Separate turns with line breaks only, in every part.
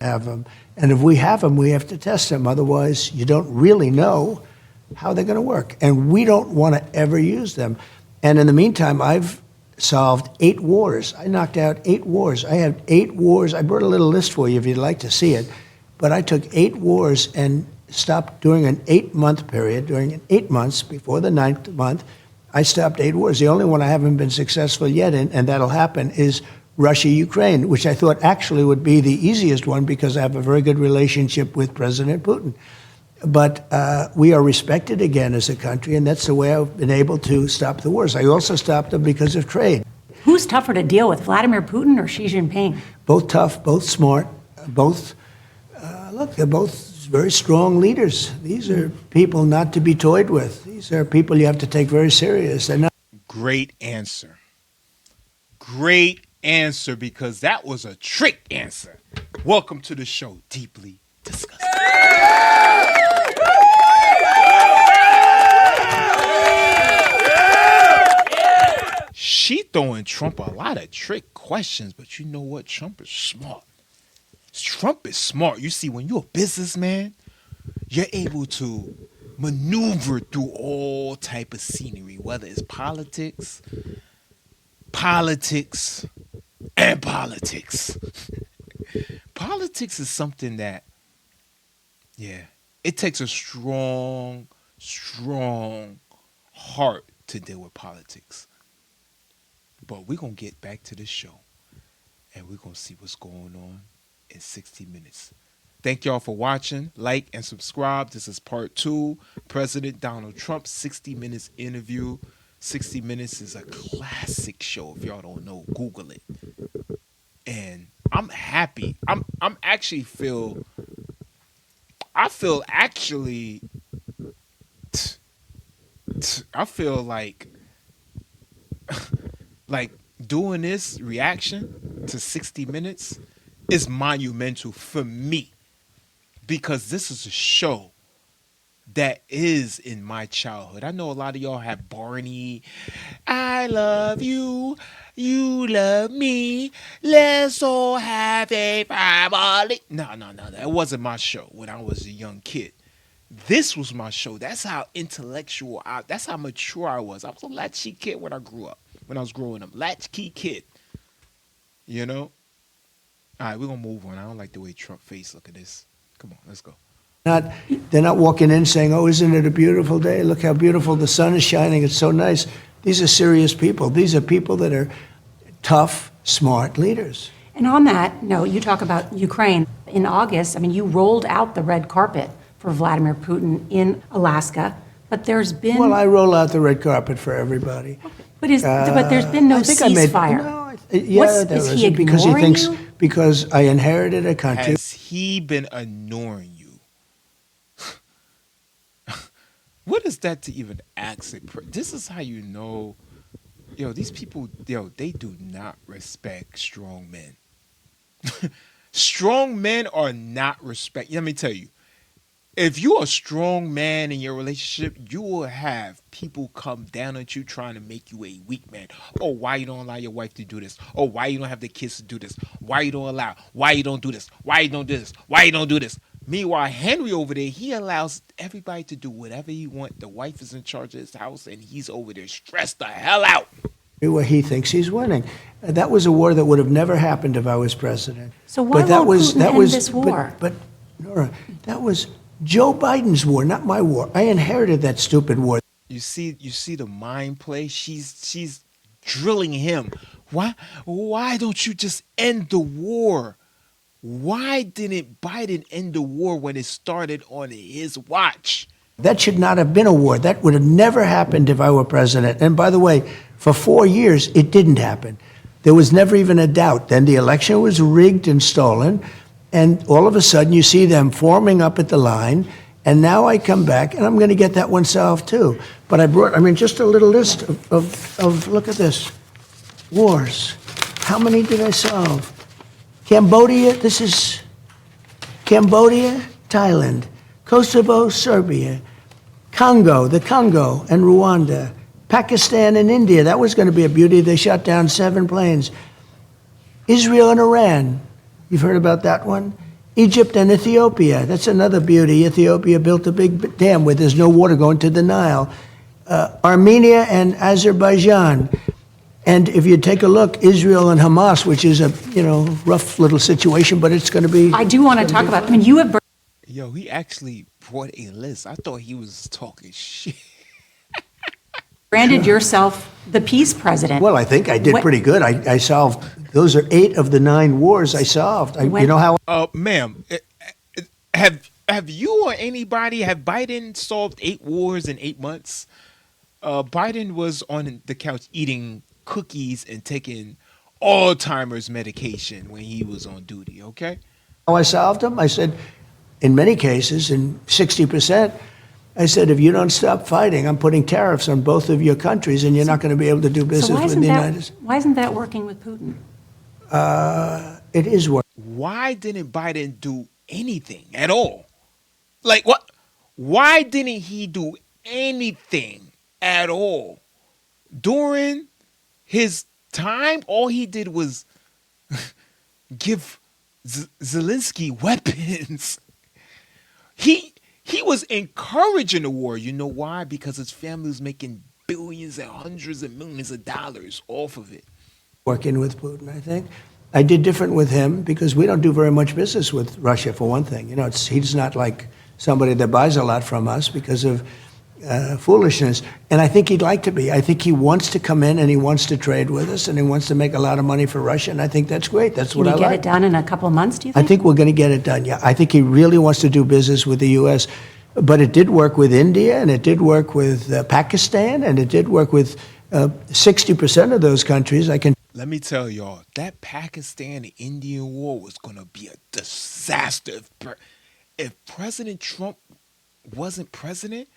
have them. And if we have them, we have to test them. Otherwise, you don't really know how they're going to work. And we don't want to ever use them. And in the meantime, I've solved 8 wars. I knocked out 8 wars. I have 8 wars. I brought a little list for you if you'd like to see it. But I took 8 wars and stopped during an 8-month period. During 8 months, before the 9th month, I stopped 8 wars. The only one I haven't been successful yet in, and that'll happen, is Russia-Ukraine, which I thought actually would be the easiest one because I have a very good relationship with President Putin. But we are respected again as a country, and that's the way I've been able to stop the wars. I also stopped them because of trade.
Who's tougher to deal with, Vladimir Putin or Xi Jinping?
Both tough, both smart, both, look, they're both very strong leaders. These are people not to be toyed with. These are people you have to take very serious. They're not.
Great answer. Great answer, because that was a trick answer. Welcome to the show, Deeply Disgusting. She throwing Trump a lot of trick questions, but you know what? Trump is smart. Trump is smart. You see, when you're a businessman, you're able to maneuver through all type of scenery, whether it's politics, and politics. Politics is something that, yeah, it takes a strong heart to deal with politics. But we're going to get back to the show, and we're going to see what's going on in 60 minutes. Thank y'all for watching. Like and subscribe. This is part 2. President Donald Trump's 60 Minutes interview. 60 Minutes is a classic show. If y'all don't know, Google it. And I'm happy. I feel like doing this reaction to 60 Minutes is monumental for me, because this is a show that is in my childhood. I know a lot of y'all have Barney, I love you, you love me, let's all have a family. No, that wasn't my show when I was a young kid. This was my show. That's how intellectual, that's how mature I was. I was a latchkey kid when I grew up, when I was growing up. Latchkey kid, you know? All right, we're going to move on. I don't like the way Trump face. Look at this. Come on, let's go.
They're not walking in saying, oh, isn't it a beautiful day? Look how beautiful the sun is shining. It's so nice. These are serious people. These are people that are tough, smart leaders.
And on that note, you talk about Ukraine. In August, I mean, you rolled out the red carpet for Vladimir Putin in Alaska, but there's been...
Well, I roll out the red carpet for everybody.
But there's been no ceasefire.
Is he ignoring you? Because I inherited a country.
Has he been ignoring you? What is that to even ask it? This is how you know, these people, they do not respect strong men. Strong men are not respect. Let me tell you, if you're a strong man in your relationship, you will have people come down at you trying to make you a weak man. Oh, why you don't allow your wife to do this? Oh, why you don't have the kids to do this? Why you don't allow? Why you don't do this? Why you don't do this? Why you don't do this? Meanwhile, Henry over there, he allows everybody to do whatever he wants. The wife is in charge of his house, and he's over there stressed the hell out.
Where he thinks he's winning. That was a war that would have never happened if I was president.
So why won't Putin end this war?
But Nora, that was Joe Biden's war, not my war. I inherited that stupid war.
You see the mind play? She's drilling him. Why don't you just end the war? Why didn't Biden end the war when it started on his watch?
That should not have been a war. That would have never happened if I were president. And by the way, for 4 years, it didn't happen. There was never even a doubt. Then the election was rigged and stolen. And all of a sudden, you see them forming up at the line. And now I come back, and I'm going to get that one solved, too. But just a little list of look at this, wars. How many did I solve? Cambodia, this is Cambodia, Thailand, Kosovo, Serbia, the Congo and Rwanda, Pakistan and India. That was going to be a beauty. They shot down 7 planes. Israel and Iran. You've heard about that one? Egypt and Ethiopia, that's another beauty. Ethiopia built a big dam where there's no water going to the Nile. Armenia and Azerbaijan. And if you take a look, Israel and Hamas, which is a rough little situation, but it's going to be.
I do want to talk about, I mean, you have
Yo, he actually brought a list. I thought he was talking shit.
branded yourself the peace president.
Well, I think I did
What-
pretty good. I solved, those are 8 of the 9 wars I solved.
When-
You know how?
Ma'am, have you or anybody, have Biden solved 8 wars in 8 months? Biden was on the couch eating cookies and taking Alzheimer's medication when he was on duty, okay?
How I solved them? I said, in many cases, in 60%, I said, if you don't stop fighting, I'm putting tariffs on both of your countries, and you're not going to be able to do
So
business
why
with
isn't
the
that,
United States.
why isn't that working with Putin?
It is working.
Why didn't Biden do anything at all? Like what? Why didn't he do anything at all during his time? All he did was give Zelensky weapons. He was encouraging the war. You know why? Because his family was making billions and hundreds of millions of dollars off of it.
Working with Putin, I think. I did different with him because we don't do very much business with Russia, for one thing. He's not like somebody that buys a lot from us because of foolishness. And I think he'd like to be. I think he wants to come in and he wants to trade with us and he wants to make a lot of money for Russia. And I think that's great. That's
Can
what
you
I
get
like.
it done in a couple of months, do you
I
think?
think we're going to get it done, yeah. I think he really wants to do business with the U.S., but it did work with India, and it did work with Pakistan, and it did work with 60% of those countries. I can.
Let me tell y'all, that Pakistan-Indian war was going to be a disaster. If President Trump wasn't president,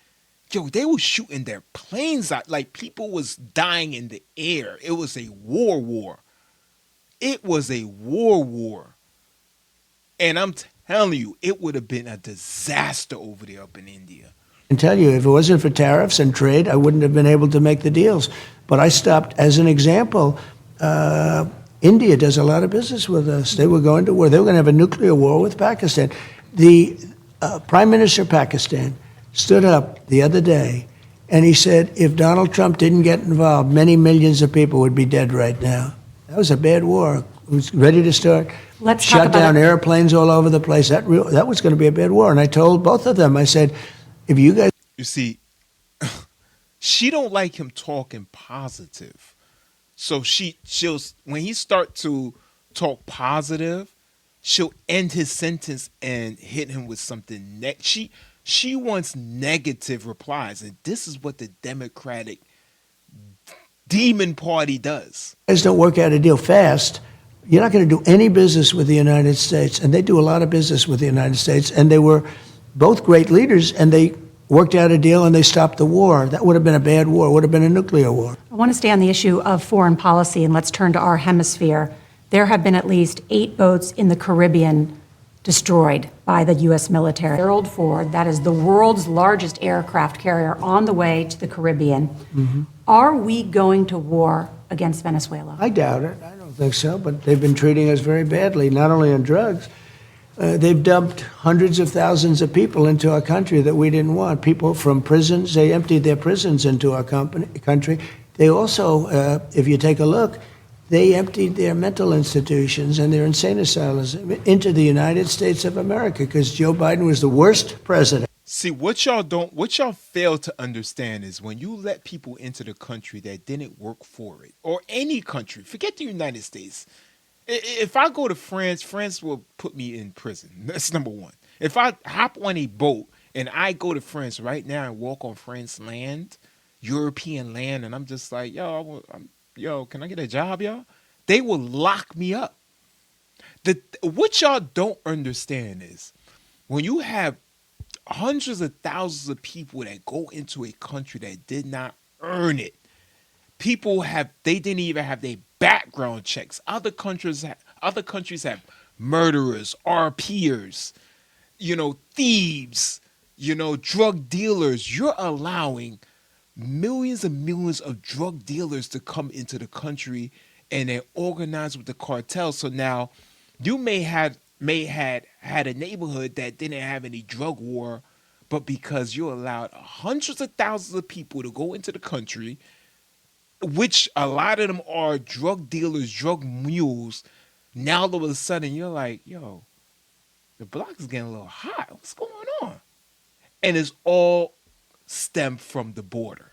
yo, they were shooting their planes out. Like, people was dying in the air. It was a war. It was a war. And I'm telling you, it would have been a disaster over there up in India.
can tell you, if it wasn't for tariffs and trade, I wouldn't have been able to make the deals. But I stopped, as an example, India does a lot of business with us. They were going to war. They were going to have a nuclear war with Pakistan. The Prime Minister of Pakistan stood up the other day and he said, if Donald Trump didn't get involved, many millions of people would be dead right now. That was a bad war. It was ready to start.
Let's talk
Shut
about
down
it.
airplanes all over the place. That was going to be a bad war. And I told both of them, I said, if you guys.
You see, she don't like him talking positive. So she'll, when he start to talk positive, she'll end his sentence and hit him with something. She wants negative replies. And this is what the Democratic demon party does.
Guys don't work out a deal fast, you're not going to do any business with the United States. And they do a lot of business with the United States. And they were both great leaders, and they worked out a deal and they stopped the war. That would have been a bad war. It would have been a nuclear war.
I want to stay on the issue of foreign policy, and let's turn to our hemisphere. There have been at least 8 boats in the Caribbean destroyed by the U.S. military. Gerald Ford, that is the world's largest aircraft carrier on the way to the Caribbean.
Mm-hmm.
Are we going to war against Venezuela?
I doubt it. I don't think so. But they've been treating us very badly, not only on drugs. They've dumped hundreds of thousands of people into our country that we didn't want. People from prisons, they emptied their prisons into our country. They also, if you take a look, they emptied their mental institutions and their insane asylums into the United States of America because Joe Biden was the worst president.
See, what y'all fail to understand is when you let people into the country that didn't work for it, or any country, forget the United States. If I go to France, France will put me in prison. That's number one. If I hop on a boat and I go to France right now and walk on French land, European land, and I'm just like, yo, can I get a job, y'all? They will lock me up. What y'all don't understand is when you have hundreds of thousands of people that go into a country that did not earn it, they didn't even have their background checks. Other countries have murderers, RPers, thieves, drug dealers. You're allowing millions and millions of drug dealers to come into the country, and they're organized with the cartel. So now you may have may had a neighborhood that didn't have any drug war, but because you allowed hundreds of thousands of people to go into the country, which a lot of them are drug dealers, drug mules, now all of a sudden you're like, yo, the block is getting a little hot. What's going on? And it's all stemmed from the border.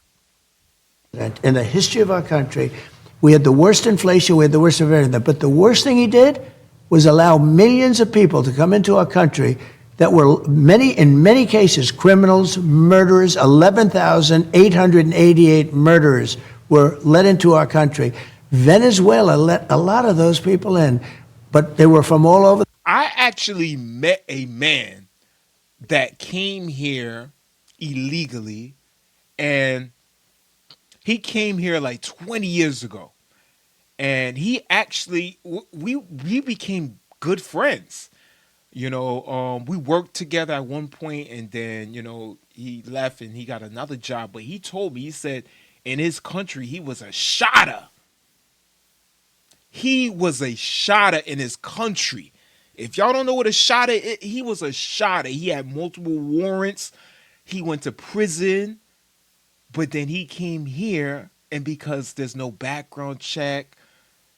In the history of our country, we had the worst inflation, we had the worst of everything. But the worst thing he did was allow millions of people to come into our country that were in many cases, criminals, murderers. 11,888 murderers were let into our country. Venezuela let a lot of those people in, but they were from all over.
I actually met a man that came here illegally, and he came here like 20 years ago. And he actually, we became good friends. We worked together at one point, and then, he left and he got another job. But he told me, he said in his country, he was a shotter. He was a shotter in his country. If y'all don't know what a shotter is, he was a shotter. He had multiple warrants. He went to prison. But then he came here, and because there's no background check,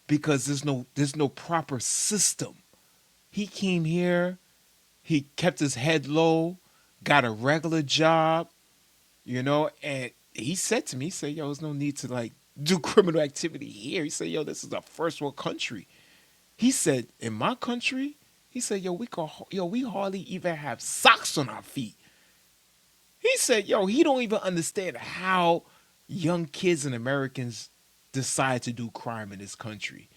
because there's no proper system, he came here, he kept his head low, got a regular job, and he said to me, he said, yo, there's no need to like do criminal activity here. He said, yo, this is a first world country. He said, in my country, he said, we hardly even have socks on our feet. He said, yo, he don't even understand how young kids and Americans decide to do crime in this country.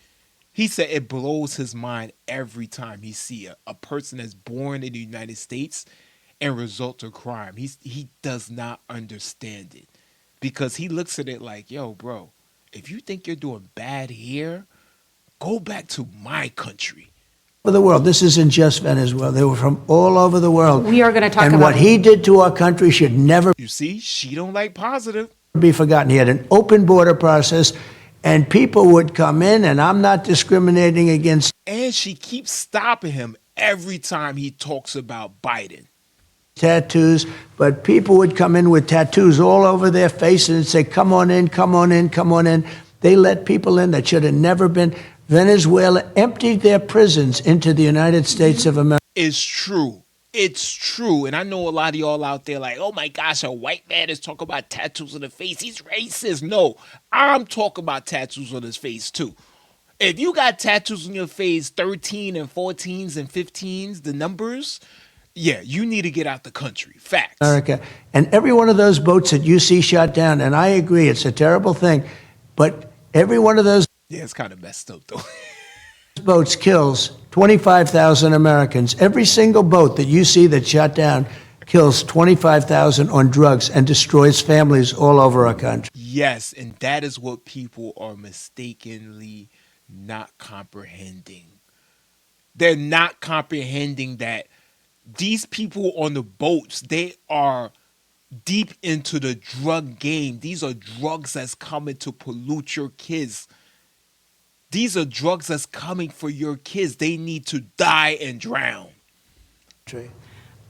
He said it blows his mind every time he see a person that's born in the United States and result to crime. He does not understand it, because he looks at it like, yo, bro, if you think you're doing bad here, go back to my country.
The world. This isn't just Venezuela. They were from all over the world.
We are going to talk about...
And what he did to our country should never...
You see, she don't like positive.
...be forgotten. He had an open border process, and people would come in, and I'm not discriminating against...
And she keeps stopping him every time he talks about Biden.
...tattoos, but people would come in with tattoos all over their faces and say, come on in, come on in, come on in. They let people in that should have never been... Venezuela emptied their prisons into the United States of America.
It's true. It's true. And I know a lot of y'all out there like, oh my gosh, a white man is talking about tattoos on the face. He's racist. No, I'm talking about tattoos on his face too. If you got tattoos on your face, 13 and 14s and 15s, the numbers, yeah, you need to get out the country. Facts.
America. And every one of those boats that you see shot down, and I agree, it's a terrible thing, but every one of those...
Yeah, it's kind of messed up, though.
boats kills 25,000 Americans. Every single boat that you see that's shot down kills 25,000 on drugs and destroys families all over our country.
Yes, and that is what people are mistakenly not comprehending. They're not comprehending that these people on the boats, they are deep into the drug game. These are drugs that's coming to pollute your kids. These are drugs that's coming for your kids. They need to die and drown.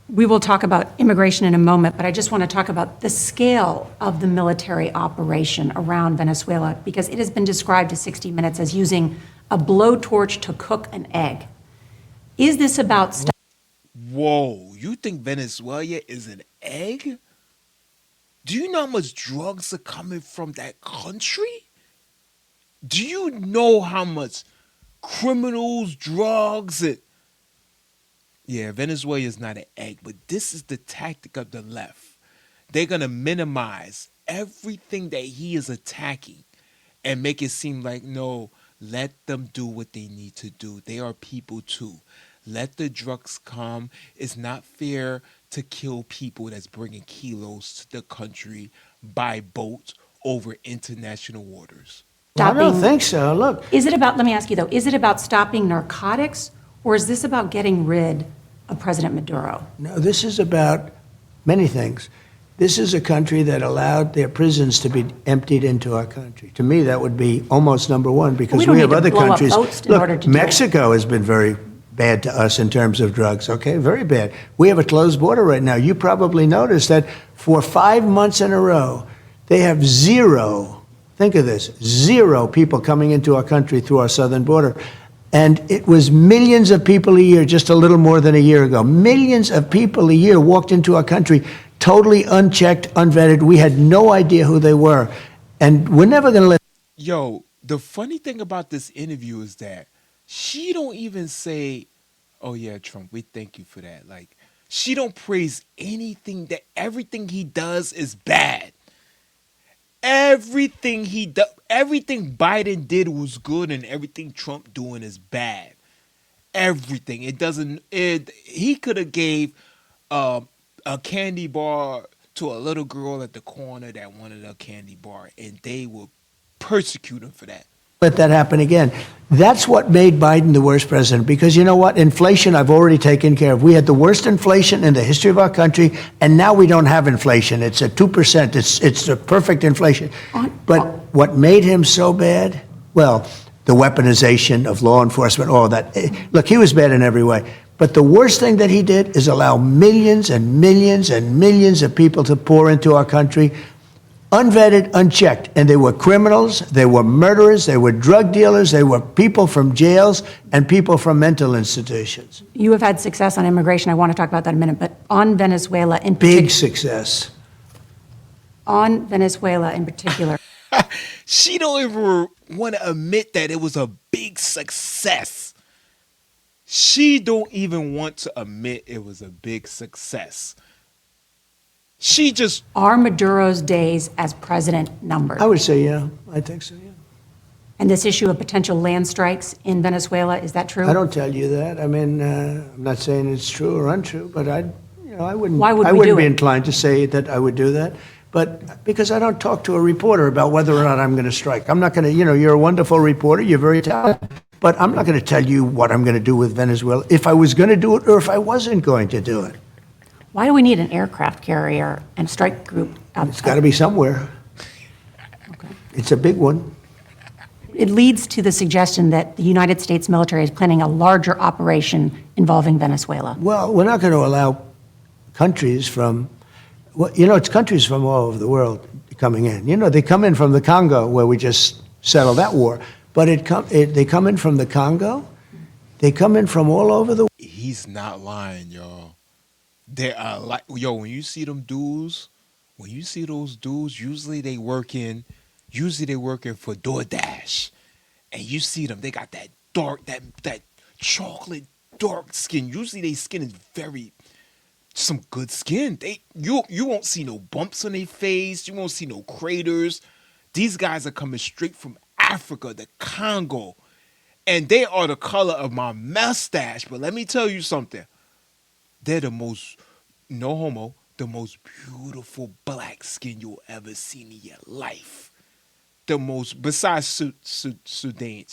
We will talk about immigration in a moment, but I just want to talk about the scale of the military operation around Venezuela, because it has been described to 60 Minutes as using a blowtorch to cook an egg. Is this about...
Whoa, you think Venezuela is an egg? Do you know how much drugs are coming from that country? Do you know how much criminals, drugs, and... Yeah, Venezuela is not an egg, but this is the tactic of the left. They're going to minimize everything that he is attacking and make it seem like, no, let them do what they need to do. They are people too. Let the drugs come. It's not fair to kill people that's bringing kilos to the country by boat over international waters.
I don't think so. Look.
Is it about, let me ask you though, is it about stopping narcotics, or is this about getting rid of President Maduro?
No, this is about many things. This is a country that allowed their prisons to be emptied into our country. To me, that would be almost number one, because we have other countries.
Look,
Mexico has been very bad to us in terms of drugs, okay? Very bad. We have a closed border right now. You probably noticed that for 5 months in a row, they have zero, think of this, zero people coming into our country through our southern border. And it was millions of people a year, just a little more than a year ago. Millions of people a year walked into our country totally unchecked, unvetted. We had no idea who they were. And we're never going to let.
Yo, the funny thing about this interview is that she don't even say, "Oh yeah, Trump, we thank you for that." Like, she don't praise anything. That everything he does is bad. Everything he does, everything Biden did was good, and everything Trump doing is bad. Everything. It doesn't. He could have gave a candy bar to a little girl at the corner that wanted a candy bar, and they will persecute him for that.
Let that happen again. That's what made Biden the worst president, because you know what? Inflation, I've already taken care of. We had the worst inflation in the history of our country, and now we don't have inflation. It's at 2%. It's the perfect inflation. But what made him so bad? Well, the weaponization of law enforcement, all that. Look, he was bad in every way. But the worst thing that he did is allow millions and millions and millions of people to pour into our country, unvetted, unchecked. And they were criminals, they were murderers, they were drug dealers, they were people from jails and people from mental institutions.
You have had success on immigration. I want to talk about that in a minute. But on Venezuela in particular.
Big success.
On Venezuela in particular.
She don't even want to admit that it was a big success. She don't even want to admit it was a big success. She just...
Are Maduro's days as president numbered?
I would say, yeah. I think so, yeah.
And this issue of potential land strikes in Venezuela, is that true?
I don't tell you that. I mean, I'm not saying it's true or untrue, but I wouldn't.
Why would
I
we
wouldn't
do
be
it?
inclined to say that I would do that. But because I don't talk to a reporter about whether or not I'm going to strike. I'm not going to, you're a wonderful reporter, you're very talented, but I'm not going to tell you what I'm going to do with Venezuela, if I was going to do it or if I wasn't going to do it.
Why do we need an aircraft carrier and strike group?
It's got to be somewhere.
Okay.
It's a big one.
It leads to the suggestion that the United States military is planning a larger operation involving Venezuela.
Well, we're not going to allow countries from, well, it's countries from all over the world coming in. They come in from the Congo, where we just settled that war. But they come in from the Congo. They come in from all over the world.
He's not lying, y'all. They are like, when you see them dudes, usually they working for DoorDash. And you see them, they got that dark, that chocolate dark skin. Usually their skin is some good skin. You won't see no bumps on their face. You won't see no craters. These guys are coming straight from Africa, the Congo. And they are the color of my mustache. But let me tell you something. They're the most, no homo, the most beautiful black skin you'll ever see in your life. The most, besides Sudanians,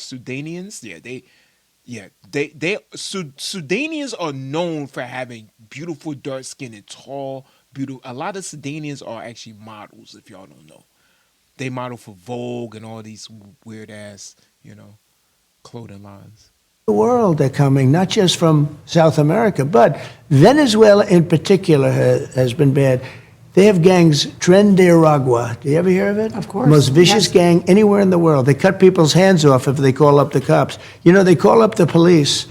Sudanians are known for having beautiful dark skin and tall, beautiful. A lot of Sudanians are actually models, if y'all don't know. They model for Vogue and all these weird ass, clothing lines.
The world they're coming, not just from South America, but Venezuela in particular has been bad. They have gangs, Tren de Aragua. Do you ever hear of it?
Of course.
Most vicious gang anywhere in the world. They cut people's hands off if they call up the cops. They call up the police,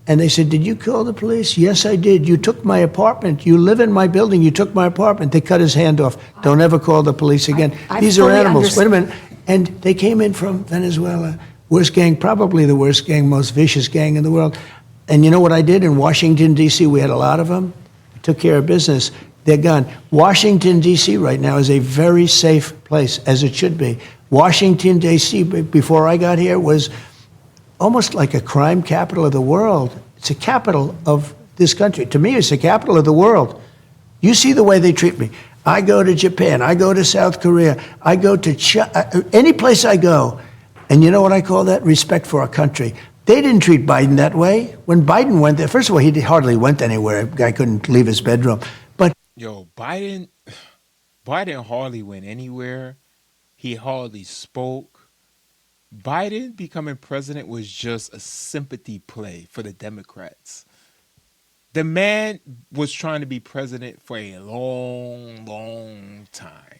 and they said, "Did you call the police?" "Yes, I did. You took my apartment. You live in my building. You took my apartment." They cut his hand off. Don't ever call the police again. These are animals. Wait a minute. And they came in from Venezuela. Worst gang, probably the worst gang, most vicious gang in the world. And you know what I did in Washington, D.C.? We had a lot of them. I took care of business. They're gone. Washington, D.C. right now is a very safe place, as it should be. Washington, D.C., before I got here, was almost like a crime capital of the world. It's a capital of this country. To me, it's the capital of the world. You see the way they treat me. I go to Japan. I go to South Korea. I go to China. Any place I go. And you know what I call that? Respect for our country. They didn't treat Biden that way. When Biden went there, first of all, he hardly went anywhere. The guy couldn't leave his bedroom. But
Biden hardly went anywhere. He hardly spoke. Biden becoming president was just a sympathy play for the Democrats. The man was trying to be president for a long, long time.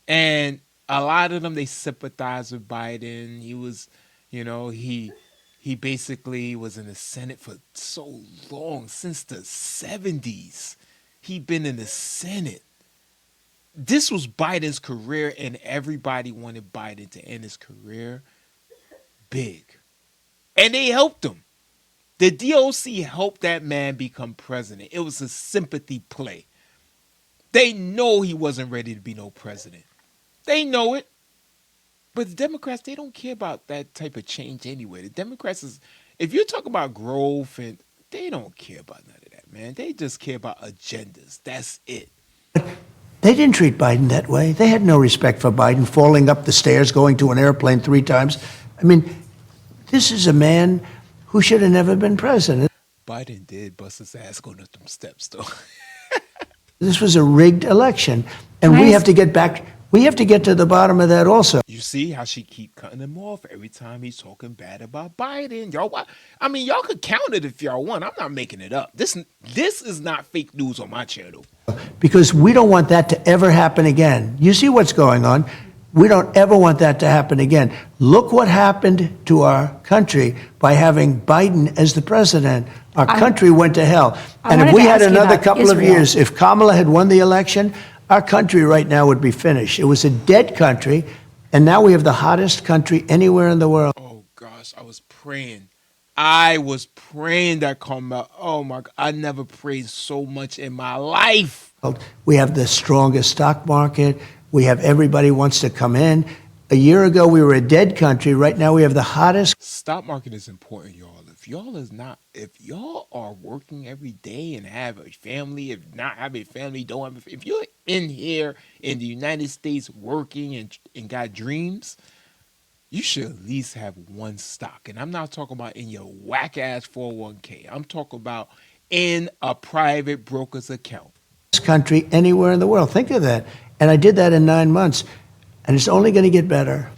And a lot of them, they sympathized with Biden. He was, he basically was in the Senate for so long, since the 70s. He'd been in the Senate. This was Biden's career, and everybody wanted Biden to end his career big. And they helped him. The DOC helped that man become president. It was a sympathy play. They know he wasn't ready to be no president. They know it. But the Democrats, they don't care about that type of change anyway. The Democrats is, if you talk about growth, and they don't care about none of that, man. They just care about agendas. That's it.
They didn't treat Biden that way. They had no respect for Biden falling up the stairs, going to an airplane 3 times. I mean, this is a man who should have never been president.
Biden did bust his ass going up them steps, though.
This was a rigged election, and
Can I
we
ask-
have to get back. We have to get to the bottom of that also.
You see how she keep cutting him off every time he's talking bad about Biden. Y'all, I mean, y'all could count it if y'all want. I'm not making it up. This is not fake news on my channel.
Because we don't want that to ever happen again. You see what's going on. We don't ever want that to happen again. Look what happened to our country by having Biden as the president. Our country went to hell.
I
And if
wanted
we
to
had
ask you
another
about
couple of
Israel.
years, if Kamala had won the election, our country right now would be finished. It was a dead country, and now we have the hottest country anywhere in the world.
Oh gosh, I was praying. I was praying that Kamala. Oh my God, I never prayed so much in my life.
We have the strongest stock market. We have everybody wants to come in. A year ago, we were a dead country. Right now, we have the hottest.
Stock market is important, y'all. If y'all are working every day and have a family, if not have a family, don't have if you're in here in the United States working and got dreams, you should at least have one stock. And I'm not talking about in your whack ass 401k. I'm talking about in a private broker's account.
Country anywhere in the world. Think of that. And I did that in 9 months. And it's only going to get better.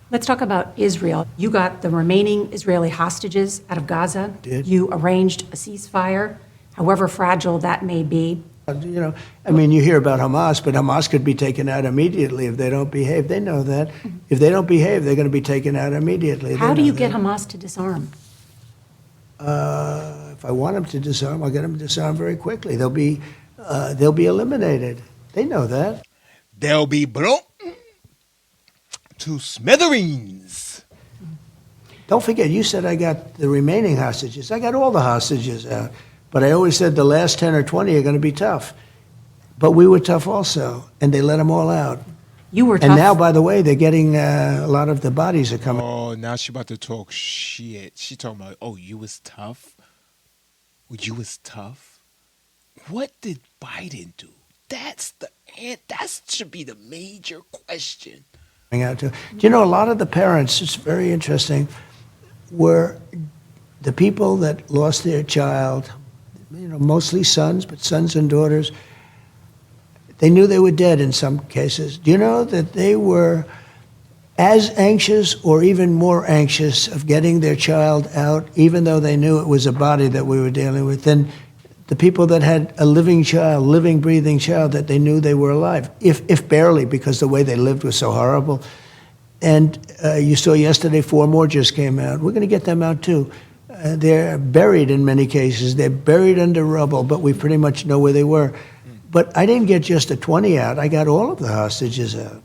Let's talk about Israel. You got the remaining Israeli hostages out of Gaza.
Did.
You arranged a ceasefire, however fragile that may be.
You know, I mean, you hear about Hamas, but Hamas could be taken out immediately if they don't behave. They know that. If they don't behave, they're going to be taken out immediately.
How
They
do
know
you get
that.
Hamas to disarm?
If I want them to disarm, I'll get them to disarm very quickly. They'll be eliminated. They know that.
They'll be blown to smithereens.
Don't forget, you said I got the remaining hostages. I got all the hostages out. But I always said the last 10 or 20 are going to be tough. But we were tough also, and they let them all out.
You were tough.
And now, by the way, they're getting a lot of the bodies are coming.
Oh, now she about to talk shit. She talking about, oh, you was tough? You was tough? What did Biden do? That should be the major question.
Out to. Do you know, a lot of the parents, it's very interesting, were the people that lost their child, you know, mostly sons, but sons and daughters. They knew they were dead in some cases. Do you know that they were as anxious or even more anxious of getting their child out, even though they knew it was a body that we were dealing with, than the people that had a living child, living, breathing child, that they knew they were alive, if barely, because the way they lived was so horrible. And you saw yesterday 4 more just came out. We're going to get them out too. They're buried in many cases. They're buried under rubble, but we pretty much know where they were. But I didn't get just the 20 out. I got all of the hostages out.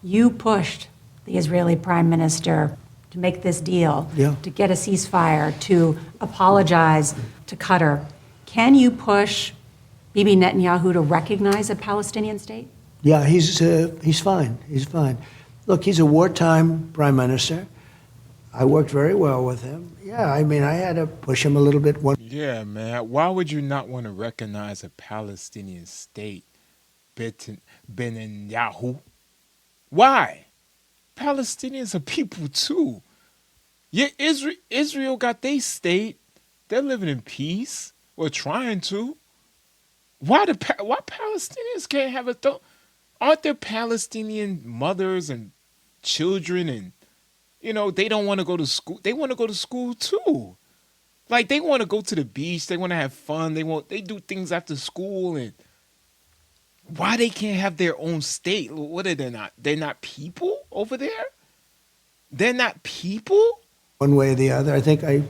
You pushed the Israeli prime minister to make this deal,
Yeah.
to get a ceasefire, to apologize to Qatar. Can you push Bibi Netanyahu to recognize a Palestinian state?
Yeah, he's fine. He's fine. Look, he's a wartime prime minister. I worked very well with him. Yeah, I mean, I had to push him a little bit.
Yeah, man. Why would you not want to recognize a Palestinian state, Netanyahu? Why? Palestinians are people too. Yeah, Israel got their state. They're living in peace or trying to. Why Palestinians can't have a thought? Aren't there Palestinian mothers and children and They don't want to go to school. They want to go to school too. Like they want to go to the beach. They want to have fun. They do things after school. And why they can't have their own state? What are they not? They're not people over there. They're not people.
One way or the other. I think I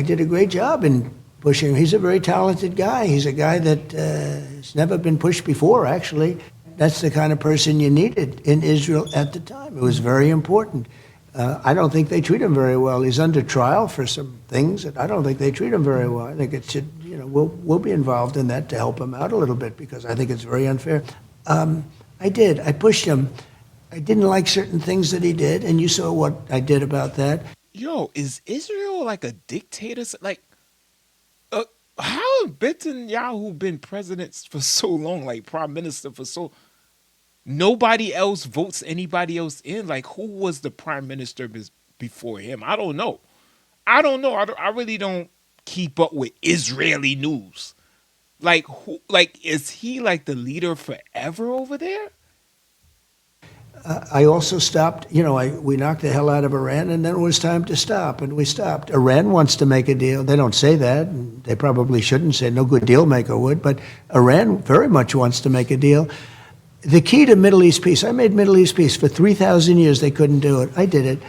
did a great job in pushing him. He's a very talented guy. He's a guy that has never been pushed before, actually. That's the kind of person you needed in Israel at the time. It was very important. I don't think they treat him very well. He's under trial for some things, and I don't think they treat him very well. I think it should, we'll be involved in that to help him out a little bit because I think it's very unfair. I did. I pushed him. I didn't like certain things that he did, and you saw what I did about that.
Yo, is Israel like a dictator? Like, how has Netanyahu been president for so long, like prime minister for so? Nobody else votes anybody else in. Like, who was the prime minister before him? I don't know. I really don't keep up with Israeli news. Like, who? Like, is he like the leader forever over there?
I also stopped, we knocked the hell out of Iran, and then it was time to stop, and we stopped. Iran wants to make a deal. They don't say that, and they probably shouldn't say, no good deal maker would, but Iran very much wants to make a deal. The key to Middle East peace, I made Middle East peace. For 3,000 years, they couldn't do it. I did it,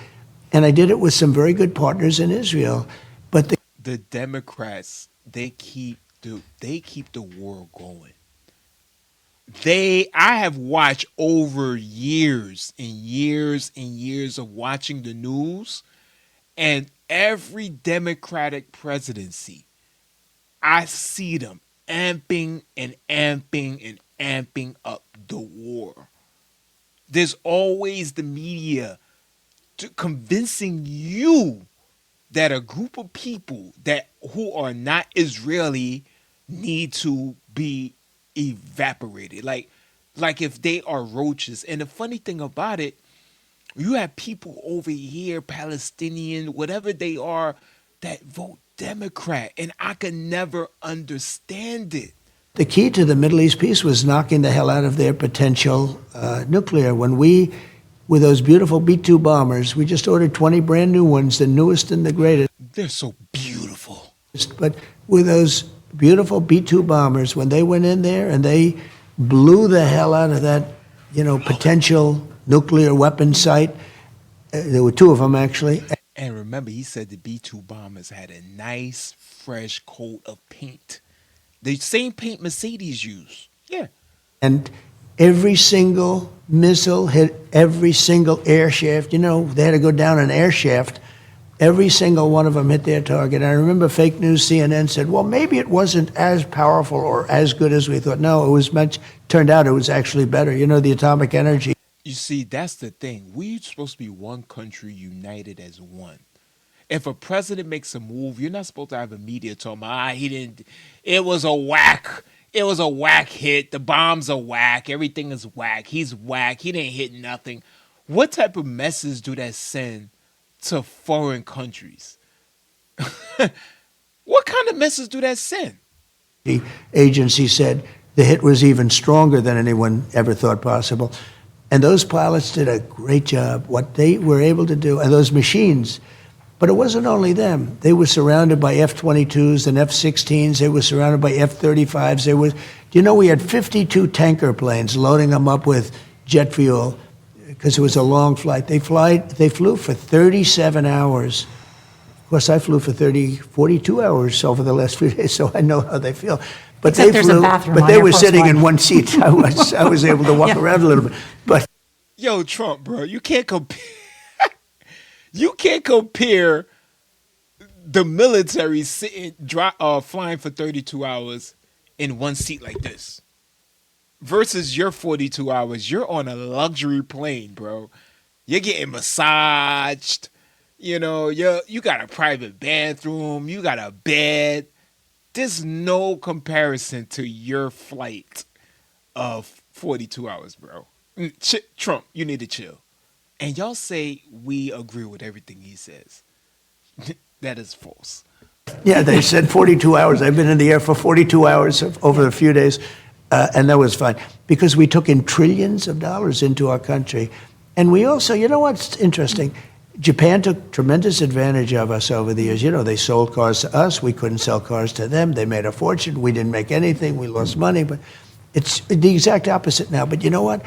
and I did it with some very good partners in Israel. But
the Democrats, they keep the war going. I have watched over years and years and years of watching the news, and every Democratic presidency, I see them amping and amping and amping up the war. There's always the media convincing you that a group of people who are not Israeli need to be evaporated, like if they are roaches. And the funny thing about it, you have people over here, Palestinian, whatever they are, that vote Democrat, and I can never understand it.
the key to the Middle East peace was knocking the hell out of their potential nuclear. When with those beautiful B-2 bombers, we just ordered 20 brand new ones, the newest and the greatest.
They're so beautiful.
But with those beautiful B-2 bombers, when they went in there and they blew the hell out of that, potential nuclear weapon site, there were two of them actually.
And remember, he said the B-2 bombers had a nice, fresh coat of paint. The same paint Mercedes use. Yeah.
And every single missile hit every single air shaft. They had to go down an air shaft. Every single one of them hit their target. I remember fake news CNN said, well, maybe it wasn't as powerful or as good as we thought. No, turned out it was actually better. The atomic energy.
You see, that's the thing. We're supposed to be one country united as one. If a president makes a move, you're not supposed to have a media talking about, he didn't, it was a whack. It was a whack hit. The bombs are whack. Everything is whack. He's whack. He didn't hit nothing. What type of message do that send to foreign countries? What kind of message do that send?
The agency said the hit was even stronger than anyone ever thought possible. And those pilots did a great job, what they were able to do, and those machines. But it wasn't only them. They were surrounded by F-22s and F-16s. They were surrounded by F-35s. We had 52 tanker planes loading them up with jet fuel because it was a long flight. They flew for 37 hours. Of course, I flew for 42 hours over the last few days, so I know how they feel. But
Except there's a bathroom
but
on
they
your
were
first
sitting
one.
in one seat. I was able to walk around a little bit. But
Yo, Trump, bro, you can't compare. You can't compare the military flying for 32 hours in one seat like this versus your 42 hours. You're on a luxury plane, bro. You're getting massaged. You got a private bathroom. You got a bed. There's no comparison to your flight of 42 hours, bro. Trump, you need to chill. And y'all say we agree with everything he says. That is false.
yeah, they said 42 hours. I've been in the air for 42 hours over a few days, and that was fine because we took in trillions of dollars into our country. And we also, what's interesting? Japan took tremendous advantage of us over the years. You know, they sold cars to us. We couldn't sell cars to them. They made a fortune. We didn't make anything. We lost money. But it's the exact opposite now. But you know what?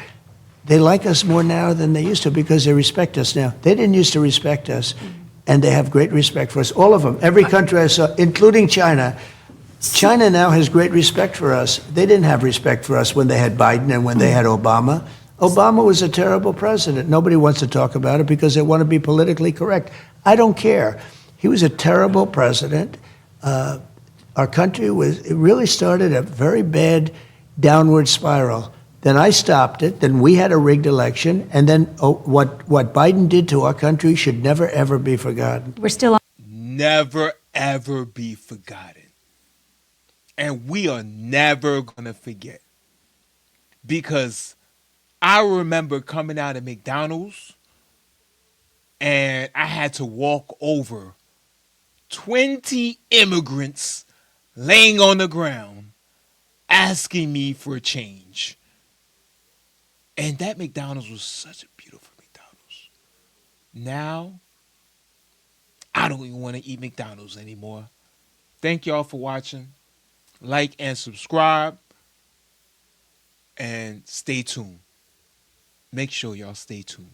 They like us more now than they used to because they respect us now. They didn't used to respect us, and they have great respect for us. All of them. Every country I saw, including China. China now has great respect for us. They didn't have respect for us when they had Biden and when they had Obama. Obama was a terrible president. Nobody wants to talk about it because they want to be politically correct. I don't care. He was a terrible president. Our country it really started a very bad downward spiral. Then I stopped it. Then we had a rigged election. And then what Biden did to our country should never, ever be forgotten.
We're still on.
Never, ever be forgotten. And we are never going to forget. Because I remember coming out of McDonald's and I had to walk over 20 immigrants laying on the ground asking me for change. And that McDonald's was such a beautiful McDonald's. Now, I don't even want to eat McDonald's anymore. Thank y'all for watching. Like and subscribe. And stay tuned. Make sure y'all stay tuned.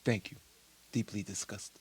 Thank you. Deeply disgusted.